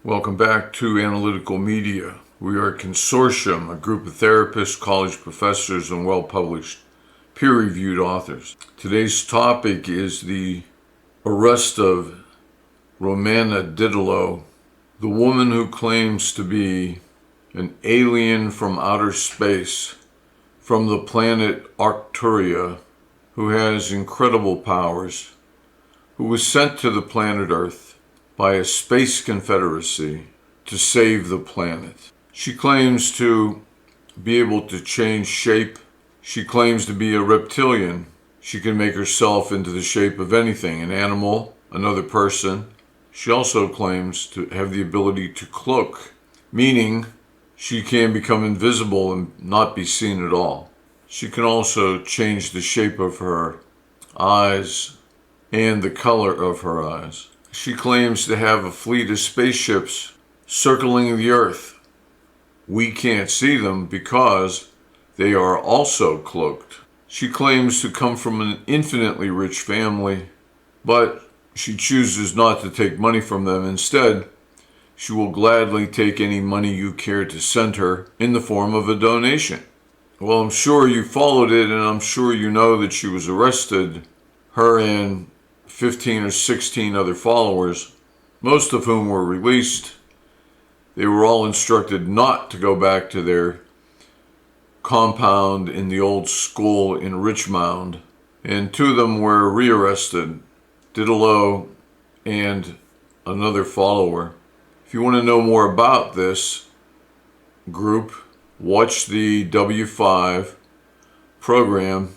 Welcome back to Analytical Media. We are a consortium, a group of therapists, college professors, and well-published, peer-reviewed authors. Today's topic is the arrest of Romana Didulo, the woman who claims to be an alien from outer space, from the planet Arcturia, who has incredible powers, who was sent to the planet Earth by a space confederacy to save the planet. She claims to be able to change shape. She claims to be a reptilian. She can make herself into the shape of anything, an animal, another person. She also claims to have the ability to cloak, meaning she can become invisible and not be seen at all. She can also change the shape of her eyes and the color of her eyes. She claims to have a fleet of spaceships circling the Earth. We can't see them because they are also cloaked. She claims to come from an infinitely rich family, but she chooses not to take money from them. Instead, she will gladly take any money you care to send her in the form of a donation. Well, I'm sure you followed it, and I'm sure you know that she was arrested, her and 15 or 16 other followers, most of whom were released. They were all instructed not to go back to their compound in the old school in Richmond, and two of them were rearrested, Didulo and another follower. If you want to know more about this group, watch the W5 program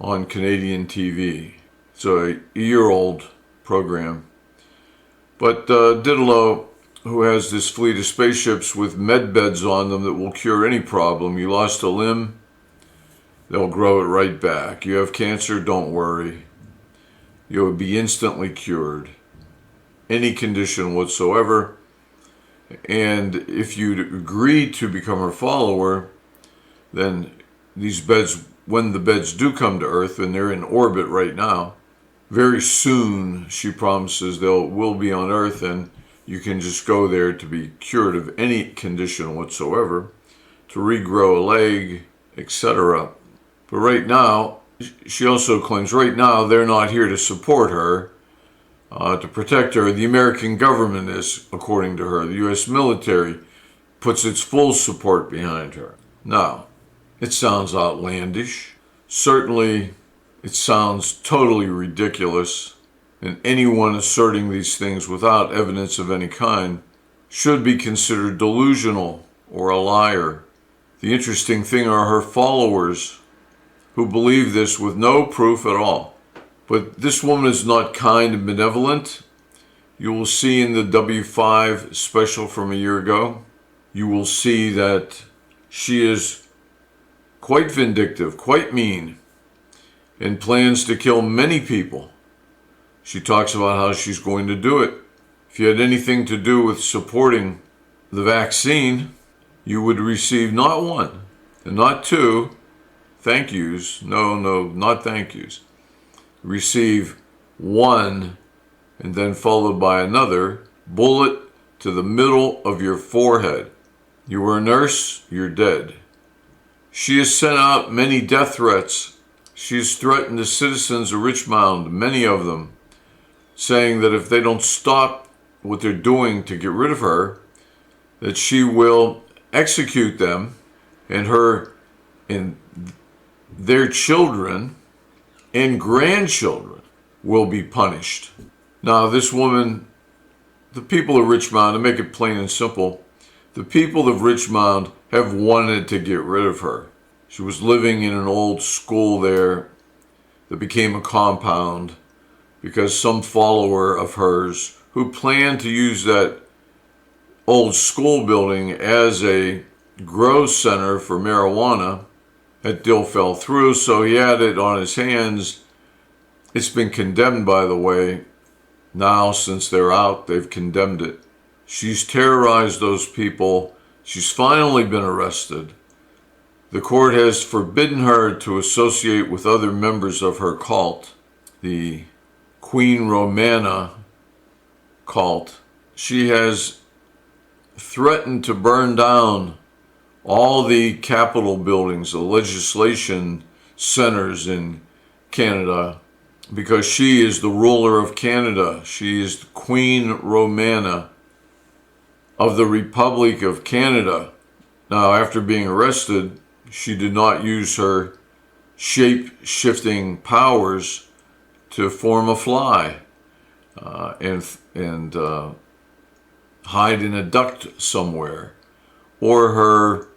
on Canadian TV. It's a year-old program. But Didulo, who has this fleet of spaceships with med beds on them that will cure any problem. You lost a limb, they'll grow it right back. You have cancer, don't worry. You'll be instantly cured. Any condition whatsoever. And if you agree to become her follower, then these beds, when the beds do come to Earth, and they're in orbit right now, very soon, she promises, will be on Earth, and you can just go there to be cured of any condition whatsoever, to regrow a leg, etc. But right now, she also claims right now they're not here to support her, to protect her. The American government is, according to her. The U.S. military puts its full support behind her. Now, it sounds outlandish. Certainly, it sounds totally ridiculous, and anyone asserting these things without evidence of any kind should be considered delusional or a liar. The interesting thing are her followers who believe this with no proof at all. But this woman is not kind and benevolent. You will see in the W5 special from a year ago, you will see that she is quite vindictive, quite mean, and plans to kill many people. She talks about how she's going to do it. If you had anything to do with supporting the vaccine, you would receive not one and not two thank yous. No, not thank yous. Receive one and then followed by another bullet to the middle of your forehead. You were a nurse, you're dead. She has sent out many death threats. She has threatened the citizens of Richmond, many of them, saying that if they don't stop what they're doing to get rid of her, that she will execute them, and her and their children and grandchildren will be punished. Now, this woman, the people of Richmond, to make it plain and simple, the people of Richmond have wanted to get rid of her. She was living in an old school there that became a compound because some follower of hers who planned to use that old school building as a grow center for marijuana, that deal fell through, so he had it on his hands. It's been condemned, by the way. Now, since they're out, they've condemned it. She's terrorized those people. She's finally been arrested. The court has forbidden her to associate with other members of her cult, the Queen Romana cult. She has threatened to burn down all the Capitol buildings, the legislation centers in Canada, because she is the ruler of Canada. She is Queen Romana of the Republic of Canada. Now, after being arrested, she did not use her shape-shifting powers to form a fly and hide in a duct somewhere, or her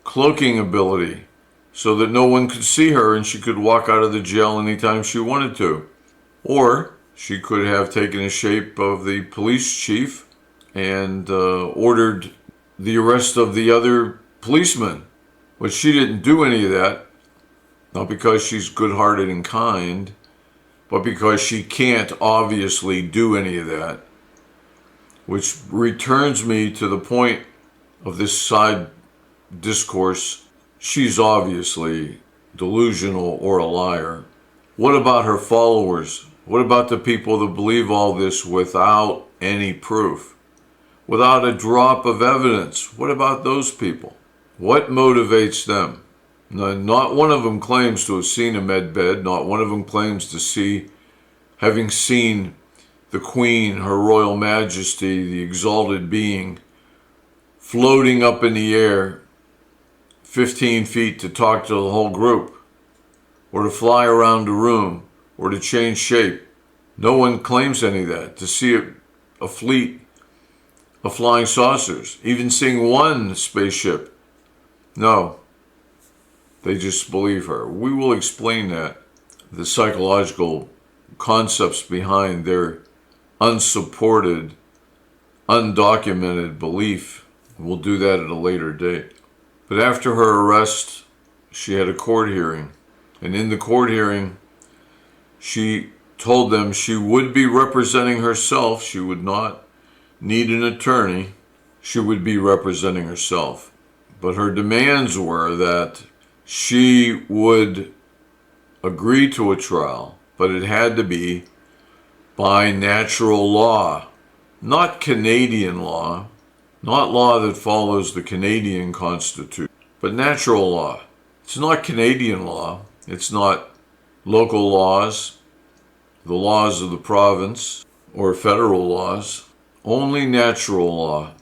cloaking ability so that no one could see her and she could walk out of the jail anytime she wanted to. Or she could have taken the shape of the police chief and ordered the arrest of the other policemen. But she didn't do any of that, not because she's good-hearted and kind, but because she can't obviously do any of that. Which returns me to the point of this side discourse. She's obviously delusional or a liar. What about her followers? What about the people that believe all this without any proof? Without a drop of evidence? What about those people? What motivates them? Not one of them claims to have seen a med bed. Not one of them claims to having seen the Queen, Her Royal Majesty, the exalted being, floating up in the air 15 feet to talk to the whole group, or to fly around a room, or to change shape. No one claims any of that. To see a fleet of flying saucers, even seeing one spaceship. No, they just believe her. We will explain that, the psychological concepts behind their unsupported, undocumented belief. We'll do that at a later date. But after her arrest, she had a court hearing. And in the court hearing, she told them she would be representing herself. She would not need an attorney. She would be representing herself. But her demands were that she would agree to a trial, but it had to be by natural law, not Canadian law, not law that follows the Canadian Constitution, but natural law. It's not Canadian law. It's not local laws, the laws of the province, or federal laws. Only natural law.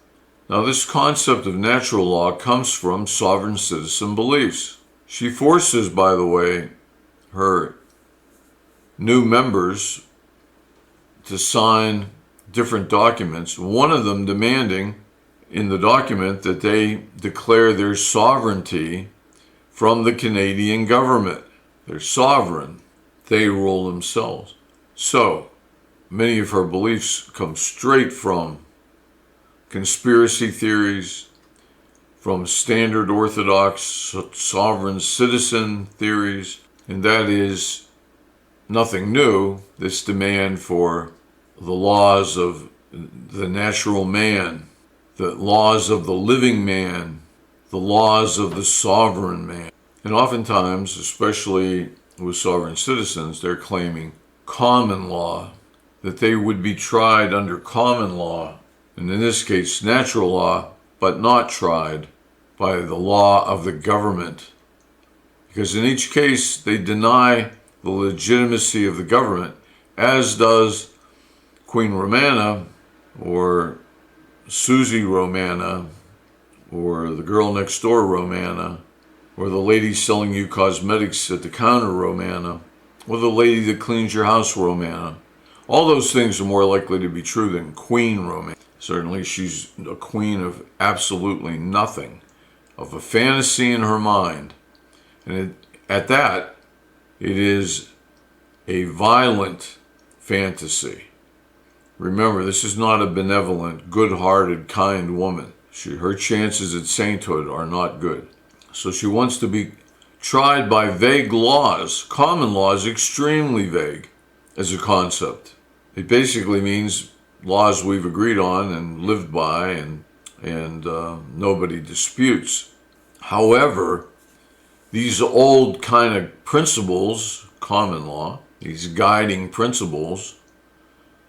Now, this concept of natural law comes from sovereign citizen beliefs. She forces, by the way, her new members to sign different documents, one of them demanding in the document that they declare their sovereignty from the Canadian government. They're sovereign. They rule themselves. So, many of her beliefs come straight from conspiracy theories, from standard orthodox sovereign citizen theories, and that is nothing new, this demand for the laws of the natural man, the laws of the living man, the laws of the sovereign man. And oftentimes, especially with sovereign citizens, they're claiming common law, that they would be tried under common law, and in this case, natural law, but not tried by the law of the government. Because in each case, they deny the legitimacy of the government, as does Queen Romana, or Susie Romana, or the girl next door Romana, or the lady selling you cosmetics at the counter Romana, or the lady that cleans your house Romana. All those things are more likely to be true than Queen Romana. Certainly she's a queen of absolutely nothing, of a fantasy in her mind. And at that, it is a violent fantasy. Remember, this is not a benevolent, good-hearted, kind woman. Her chances at sainthood are not good. So she wants to be tried by vague laws. Common law is extremely vague as a concept. It basically means laws we've agreed on and lived by and nobody disputes. However, these old kind of principles, common law, these guiding principles,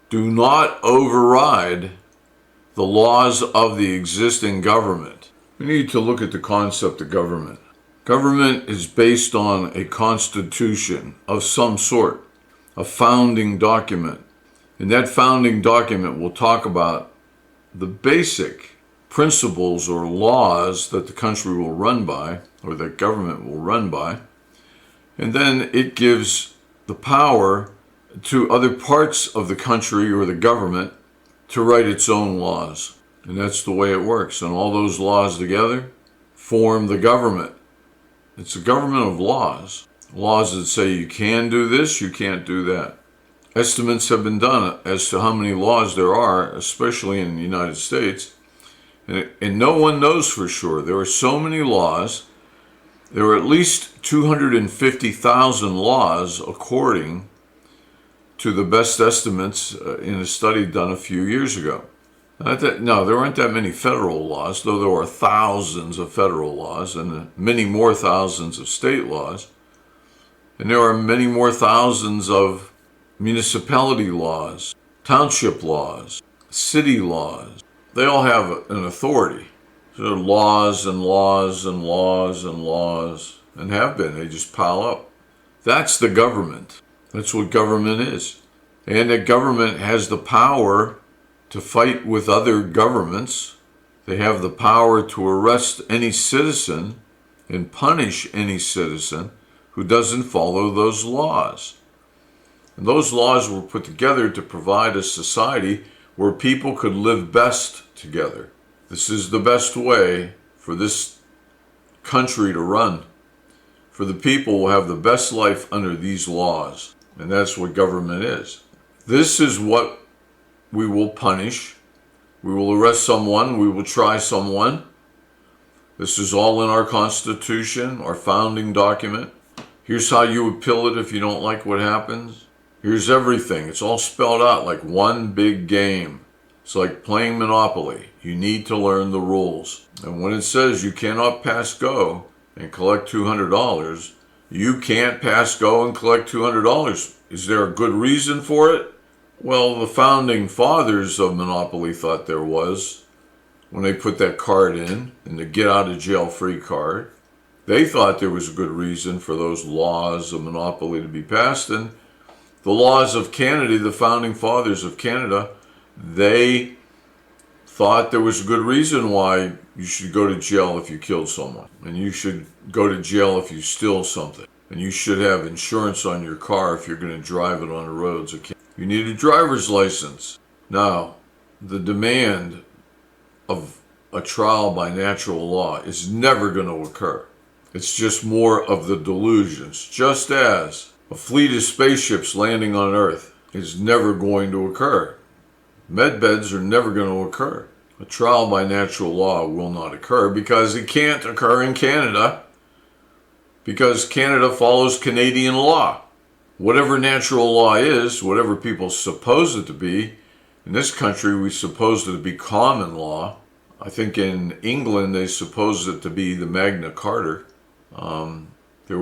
do not override the laws of the existing government. We need to look at the concept of government. Government is based on a constitution of some sort, a founding document. And that founding document will talk about the basic principles or laws that the country will run by, or that government will run by. And then it gives the power to other parts of the country or the government to write its own laws. And that's the way it works. And all those laws together form the government. It's a government of laws. Laws that say you can do this, you can't do that. Estimates have been done as to how many laws there are, especially in the United States. And no one knows for sure. There are so many laws. There are at least 250,000 laws, according to the best estimates in a study done a few years ago. No, there aren't that many federal laws, though there are thousands of federal laws and many more thousands of state laws. And there are many more thousands of municipality laws, township laws, city laws. They all have an authority. So there are laws and laws and laws and laws, and have been. They just pile up. That's the government. That's what government is. And that government has the power to fight with other governments. They have the power to arrest any citizen and punish any citizen who doesn't follow those laws. And those laws were put together to provide a society where people could live best together. This is the best way for this country to run. For the people will have the best life under these laws. And that's what government is. This is what we will punish. We will arrest someone. We will try someone. This is all in our Constitution, our founding document. Here's how you appeal it if you don't like what happens. Here's everything. It's all spelled out like one big game. It's like playing Monopoly. You need to learn the rules. And when it says you cannot pass go and collect $200, you can't pass go and collect $200. Is there a good reason for it? Well, the founding fathers of Monopoly thought there was when they put that card in the get out of jail free card. They thought there was a good reason for those laws of Monopoly to be passed. And the laws of Canada, the founding fathers of Canada, they thought there was a good reason why you should go to jail if you killed someone. And you should go to jail if you steal something. And you should have insurance on your car if you're going to drive it on the roads. You need a driver's license. Now, the demand of a trial by natural law is never going to occur. It's just more of the delusions. Just as a fleet of spaceships landing on Earth is never going to occur. Medbeds are never going to occur. A trial by natural law will not occur because it can't occur in Canada, because Canada follows Canadian law. Whatever natural law is, whatever people suppose it to be, in this country we suppose it to be common law. I think in England they suppose it to be the Magna Carta. There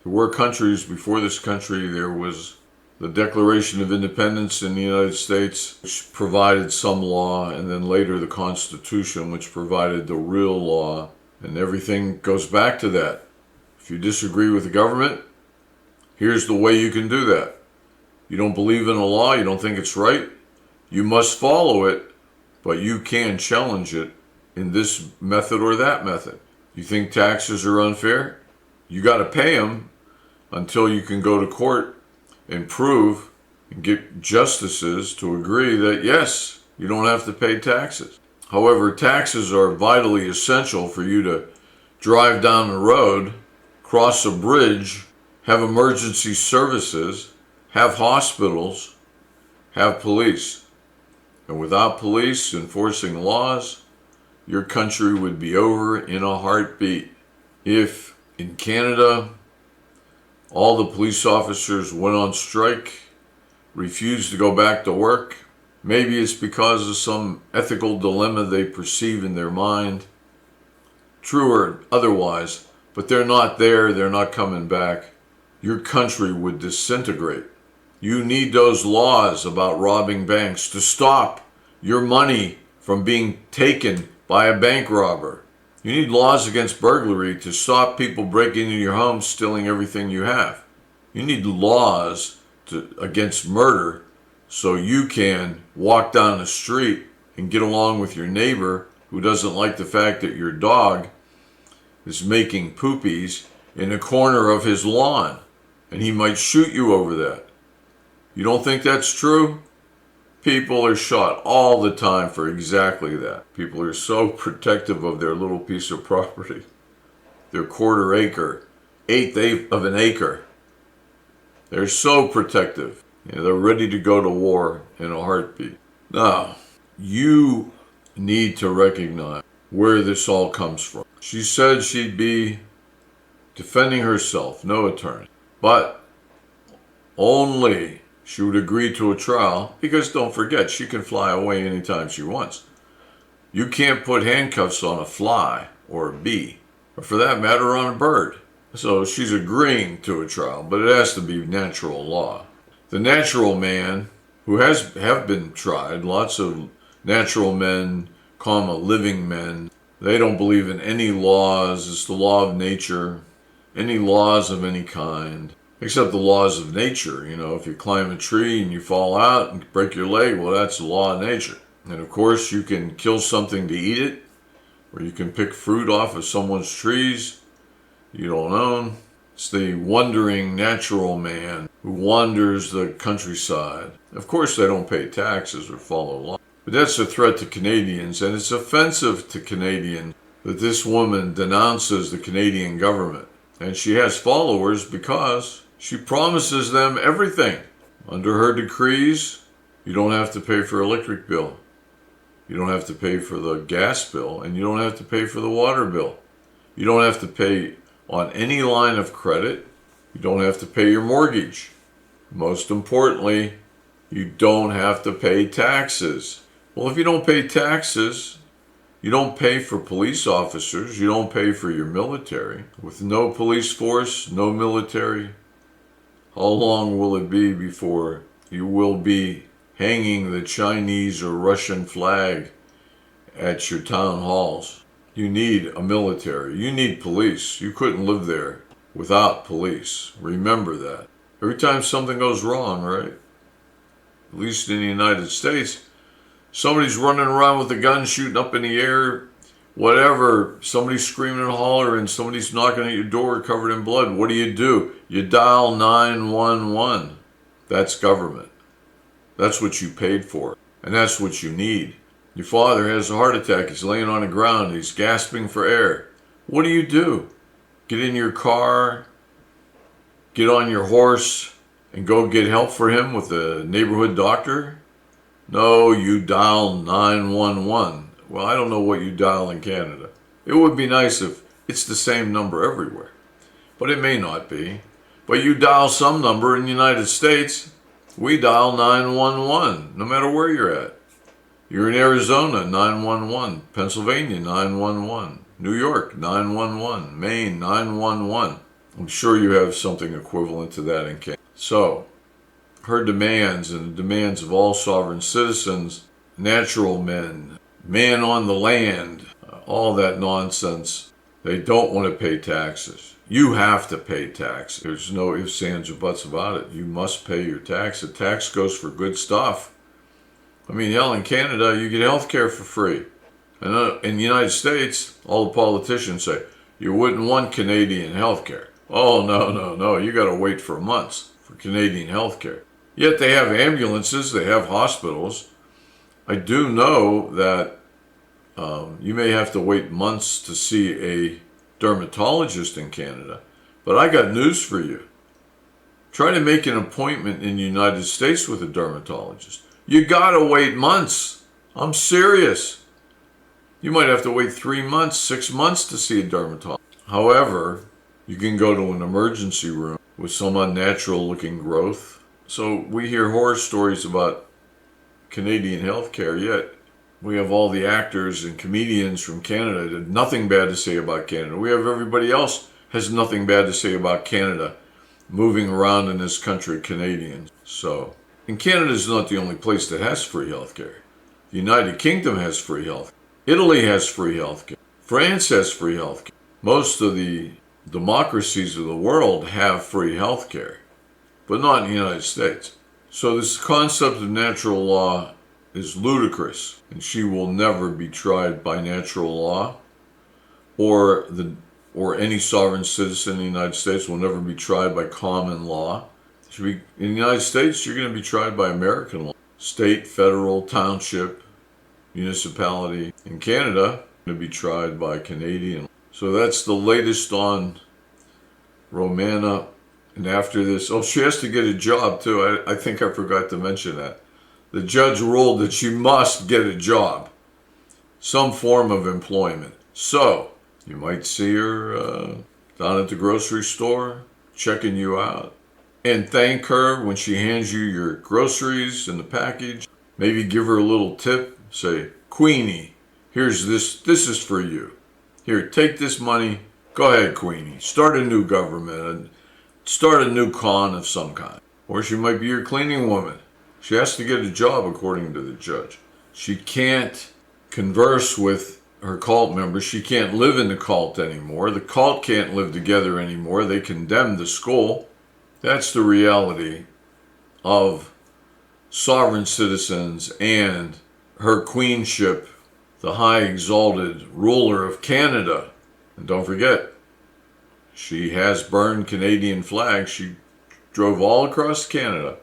were countries before this country. There was the Declaration of Independence in the United States, which provided some law, and then later the Constitution, which provided the real law, and everything goes back to that. If you disagree with the government, here's the way you can do that. You don't believe in a law, you don't think it's right, you must follow it, but you can challenge it in this method or that method. You think taxes are unfair? You got to pay them until you can go to court and prove and get justices to agree that yes, you don't have to pay taxes. However, taxes are vitally essential for you to drive down the road, cross a bridge, have emergency services, have hospitals, have police. And without police enforcing laws, your country would be over in a heartbeat. If in Canada all the police officers went on strike, refused to go back to work, maybe it's because of some ethical dilemma they perceive in their mind, true or otherwise, but they're not there, they're not coming back, your country would disintegrate. You need those laws about robbing banks to stop your money from being taken by a bank robber. You need laws against burglary to stop people breaking into your home, stealing everything you have. You need laws against murder so you can walk down the street and get along with your neighbor who doesn't like the fact that your dog is making poopies in the corner of his lawn, and he might shoot you over that. You don't think that's true? People are shot all the time for exactly that. People are so protective of their little piece of property, their quarter acre, eighth of an acre. They're so protective. They're ready to go to war in a heartbeat. Now, you need to recognize where this all comes from. She said she'd be defending herself, no attorney, but only she would agree to a trial, because don't forget, she can fly away anytime she wants. You can't put handcuffs on a fly or a bee, or for that matter on a bird. So she's agreeing to a trial, but it has to be natural law. The natural man, who have been tried, lots of natural men, living men, they don't believe in any laws. It's the law of nature, any laws of any kind. Except the laws of nature. If you climb a tree and you fall out and break your leg, well, that's the law of nature. And of course, you can kill something to eat it, or you can pick fruit off of someone's trees you don't own. It's the wandering natural man who wanders the countryside. Of course, they don't pay taxes or follow law. But that's a threat to Canadians, and it's offensive to Canadians that this woman denounces the Canadian government. And she has followers because she promises them everything. Under her decrees, you don't have to pay for electric bill. You don't have to pay for the gas bill, and you don't have to pay for the water bill. You don't have to pay on any line of credit. You don't have to pay your mortgage. Most importantly, you don't have to pay taxes. Well, if you don't pay taxes, you don't pay for police officers, you don't pay for your military. With no police force, no military, how long will it be before you will be hanging the Chinese or Russian flag at your town halls? You need a military. You need police. You couldn't live there without police. Remember that. Every time something goes wrong, right? At least in the United States, somebody's running around with a gun, shooting up in the air, whatever. Somebody's screaming and hollering. Somebody's knocking at your door covered in blood. What do? You dial 911. That's government. That's what you paid for. And that's what you need. Your father has a heart attack. He's laying on the ground. He's gasping for air. What do? Get in your car, get on your horse, and go get help for him with the neighborhood doctor? No, you dial 911. Well, I don't know what you dial in Canada. It would be nice if it's the same number everywhere, but it may not be. But you dial some number in the United States, we dial 911, no matter where you're at. You're in Arizona, 911. Pennsylvania, 911. New York, 911. Maine, 911. I'm sure you have something equivalent to that in Canada. So, her demands and the demands of all sovereign citizens, natural men, man on the land, all that nonsense, they don't want to pay taxes. You have to pay tax. There's no ifs, ands, or buts about it. You must pay your tax. The tax goes for good stuff. I mean, hell, in Canada, you get health care for free. And in the United States, all the politicians say, you wouldn't want Canadian health care. Oh, no. You got to wait for months for Canadian health care. Yet they have ambulances, they have hospitals. I do know that you may have to wait months to see a dermatologist in Canada. But I got news for you. Try to make an appointment in the United States with a dermatologist. You gotta wait months. I'm serious. You might have to wait 3 months, 6 months to see a dermatologist. However, you can go to an emergency room with some unnatural looking growth. So we hear horror stories about Canadian healthcare, yet we have all the actors and comedians from Canada that have nothing bad to say about Canada. We have everybody else has nothing bad to say about Canada moving around in this country, Canadians. So, and Canada is not the only place that has free healthcare. The United Kingdom has free health. Italy has free healthcare. France has free healthcare. Most of the democracies of the world have free healthcare, but not in the United States. So this concept of natural law is ludicrous, and she will never be tried by natural law, or any sovereign citizen in the United States will never be tried by common law. In the United States, you're going to be tried by American law. State, federal, township, municipality. In Canada, going to be tried by Canadian law. So that's the latest on Romana. And after this, she has to get a job too. I think I forgot to mention that. The judge ruled that she must get a job, some form of employment. So you might see her down at the grocery store, checking you out. And thank her when she hands you your groceries in the package. Maybe give her a little tip. Say, Queenie, here's this. This is for you. Here, take this money. Go ahead, Queenie. Start a new government and start a new con of some kind. Or she might be your cleaning woman. She has to get a job according to the judge. She can't converse with her cult members. She can't live in the cult anymore. The cult can't live together anymore. They condemned the school. That's the reality of sovereign citizens and her queenship, the high exalted ruler of Canada. And don't forget, she has burned Canadian flags. She drove all across Canada.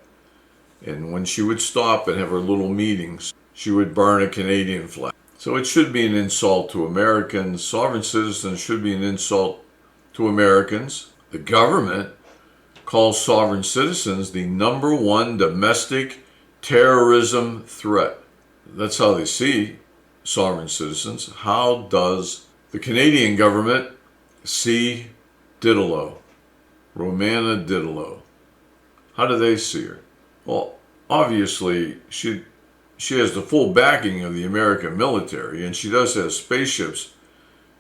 And when she would stop and have her little meetings, she would burn a Canadian flag. So it should be an insult to Americans. Sovereign citizens should be an insult to Americans. The government calls sovereign citizens the number one domestic terrorism threat. That's how they see sovereign citizens. How does the Canadian government see Didulo, Romana Didulo? How do they see her? Well, obviously, she has the full backing of the American military, and she does have spaceships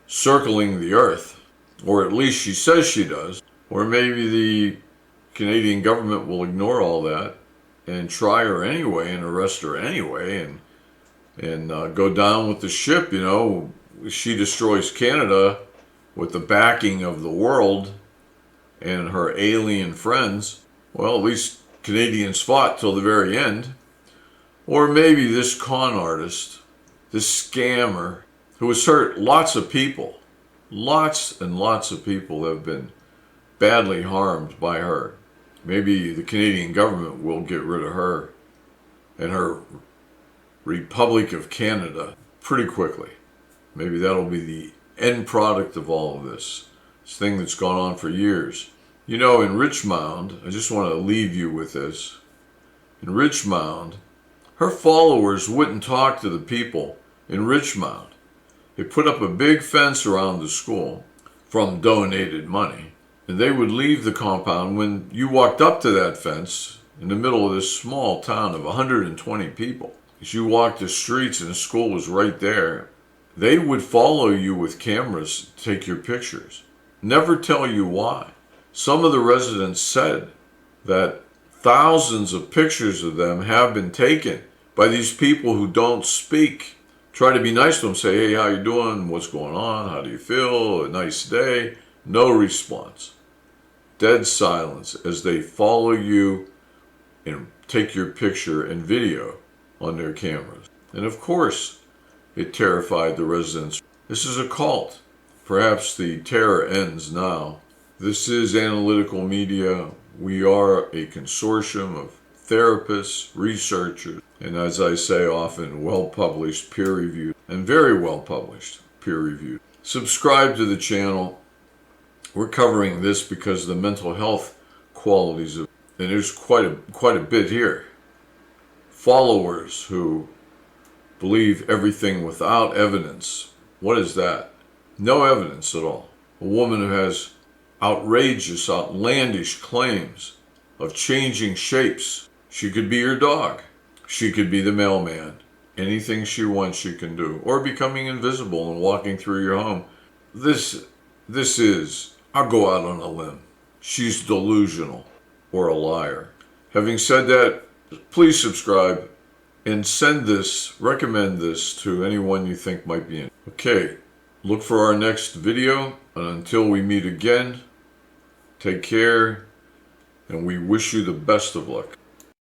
circling the Earth, or at least she says she does. Or maybe the Canadian government will ignore all that and try her anyway and arrest her anyway and go down with the ship. She destroys Canada with the backing of the world and her alien friends. Well, at least Canadians fought till the very end. Or maybe this con artist, this scammer, who has hurt lots of people, lots and lots of people have been badly harmed by her. Maybe the Canadian government will get rid of her and her Republic of Canada pretty quickly. Maybe that'll be the end product of all of this thing that's gone on for years. In Richmond, I just want to leave you with this. In Richmond, her followers wouldn't talk to the people in Richmond. They put up a big fence around the school from donated money, and they would leave the compound. When you walked up to that fence in the middle of this small town of 120 people, as you walked the streets and the school was right there, they would follow you with cameras to take your pictures. Never tell you why. Some of the residents said that thousands of pictures of them have been taken by these people who don't speak. Try to be nice to them, say, hey, how you doing? What's going on? How do you feel? A nice day? No response. Dead silence as they follow you and take your picture and video on their cameras. And of course, it terrified the residents. This is a cult. Perhaps the terror ends now. This is Analytical Media. We are a consortium of therapists, researchers, and as I say often, well-published, peer-reviewed, and very well-published, peer-reviewed. Subscribe to the channel. We're covering this because of the mental health qualities of, and there's quite a bit here. Followers who believe everything without evidence. What is that? No evidence at all. A woman who has outrageous, outlandish claims of changing shapes. She could be your dog. She could be the mailman. Anything she wants, she can do. Or becoming invisible and walking through your home. This is, I'll go out on a limb. She's delusional or a liar. Having said that, please subscribe. and recommend this to anyone you think might be in. Okay, look for our next video, and until we meet again, take care, and we wish you the best of luck.